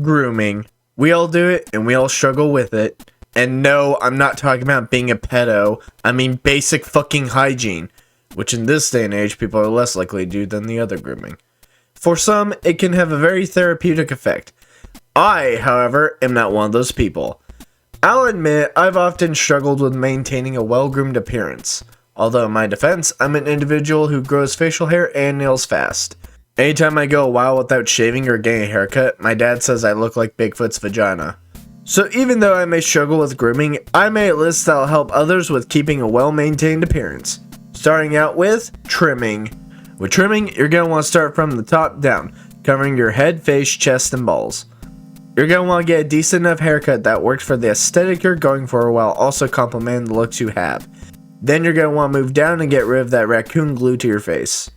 Grooming. We all do it, and we all struggle with it. And no, I'm not talking about being a pedo. I mean basic fucking hygiene, which in this day and age, people are less likely to do than the other grooming. For some, it can have a very therapeutic effect. I, however, am not one of those people. I'll admit, I've often struggled with maintaining a well-groomed appearance. Although in my defense, I'm an individual who grows facial hair and nails fast. Anytime I go a while without shaving or getting a haircut, my dad says I look like Bigfoot's vagina. So even though I may struggle with grooming, I made a list that'll help others with keeping a well-maintained appearance. Starting out with trimming. With trimming, you're going to want to start from the top down, covering your head, face, chest, and balls. You're going to want to get a decent enough haircut that works for the aesthetic you're going for while also complementing the looks you have. Then you're going to want to move down and get rid of that raccoon glue to your face.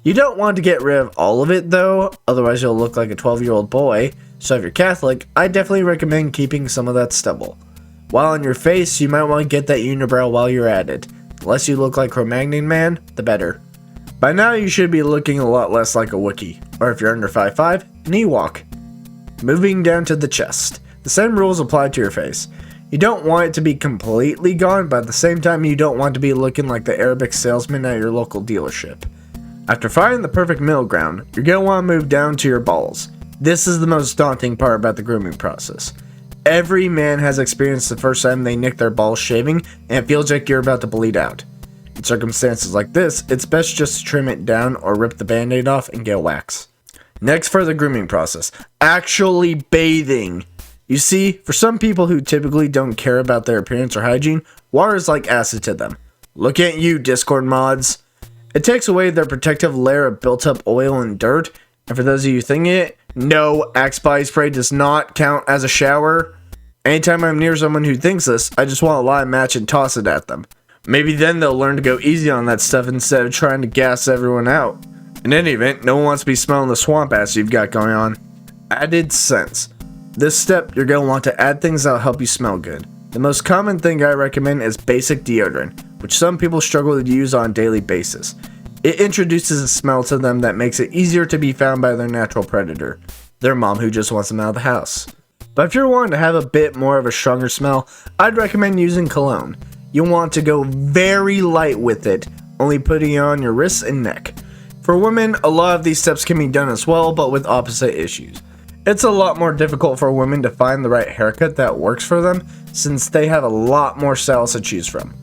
You don't want to get rid of all of it though, otherwise you'll look like a 12-year-old boy, so if you're Catholic, I definitely recommend keeping some of that stubble. While on your face, you might want to get that unibrow while you're at it. The less you look like Cro-Magnon Man, the better. By now you should be looking a lot less like a Wookiee, or if you're under 5'5", an Ewok. Moving down to the chest. The same rules apply to your face. You don't want it to be completely gone, but at the same time you don't want to be looking like the Arabic salesman at your local dealership. After finding the perfect middle ground, you're going to want to move down to your balls. This is the most daunting part about the grooming process. Every man has experienced the first time they nick their balls shaving, and it feels like you're about to bleed out. In circumstances like this, it's best just to trim it down or rip the band-aid off and get wax. Next for the grooming process, actually bathing. You see, for some people who typically don't care about their appearance or hygiene, water is like acid to them. Look at you, Discord mods. It takes away their protective layer of built-up oil and dirt, and for those of you thinking it, no, Axe body spray does not count as a shower. Anytime I'm near someone who thinks this, I just want to light a match and toss it at them. Maybe then they'll learn to go easy on that stuff instead of trying to gas everyone out. In any event, no one wants to be smelling the swamp ass you've got going on. Added scents. This step, you're going to want to add things that'll help you smell good. The most common thing I recommend is basic deodorant, which some people struggle to use on a daily basis. It introduces a smell to them that makes it easier to be found by their natural predator, their mom who just wants them out of the house. But if you're wanting to have a bit more of a stronger smell, I'd recommend using cologne. You'll want to go very light with it, only putting it on your wrists and neck. For women, a lot of these steps can be done as well, but with opposite issues. It's a lot more difficult for women to find the right haircut that works for them, since they have a lot more styles to choose from.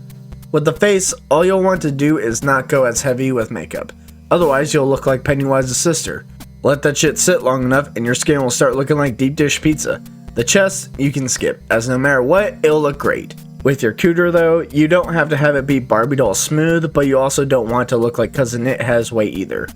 With the face, all you'll want to do is not go as heavy with makeup. Otherwise, you'll look like Pennywise's sister. Let that shit sit long enough and your skin will start looking like deep dish pizza. The chest, you can skip, as no matter what, it'll look great. With your cooter though, you don't have to have it be Barbie doll smooth, but you also don't want to look like Cousin It has weight either.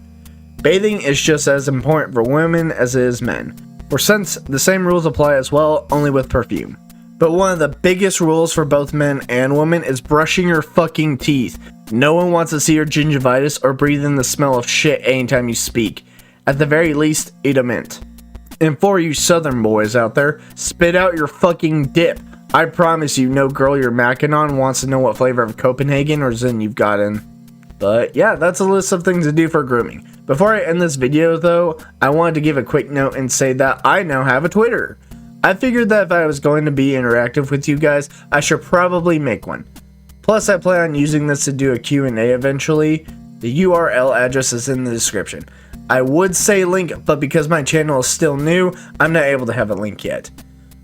Bathing is just as important for women as it is men. For scents, the same rules apply as well, only with perfume. But one of the biggest rules for both men and women is brushing your fucking teeth. No one wants to see your gingivitis or breathe in the smell of shit anytime you speak. At the very least, eat a mint. And for you southern boys out there, spit out your fucking dip. I promise you, no girl you're macking on wants to know what flavor of Copenhagen or Zin you've got in. But yeah, that's a list of things to do for grooming. Before I end this video though, I wanted to give a quick note and say that I now have a Twitter. I figured that if I was going to be interactive with you guys, I should probably make one. Plus, I plan on using this to do a Q&A eventually. The URL address is in the description. I would say link, but because my channel is still new, I'm not able to have a link yet.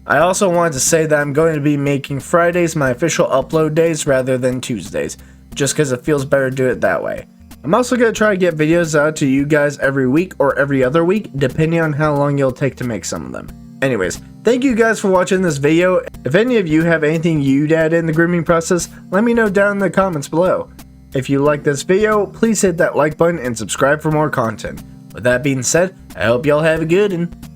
I also wanted to say that I'm going to be making Fridays my official upload days rather than Tuesdays, just because it feels better to do it that way. I'm also going to try to get videos out to you guys every week or every other week, depending on how long it'll take to make some of them. Anyways, thank you guys for watching this video. If any of you have anything you'd add in the grooming process, let me know down in the comments below. If you like this video, please hit that like button and subscribe for more content. With that being said, I hope y'all have a good one.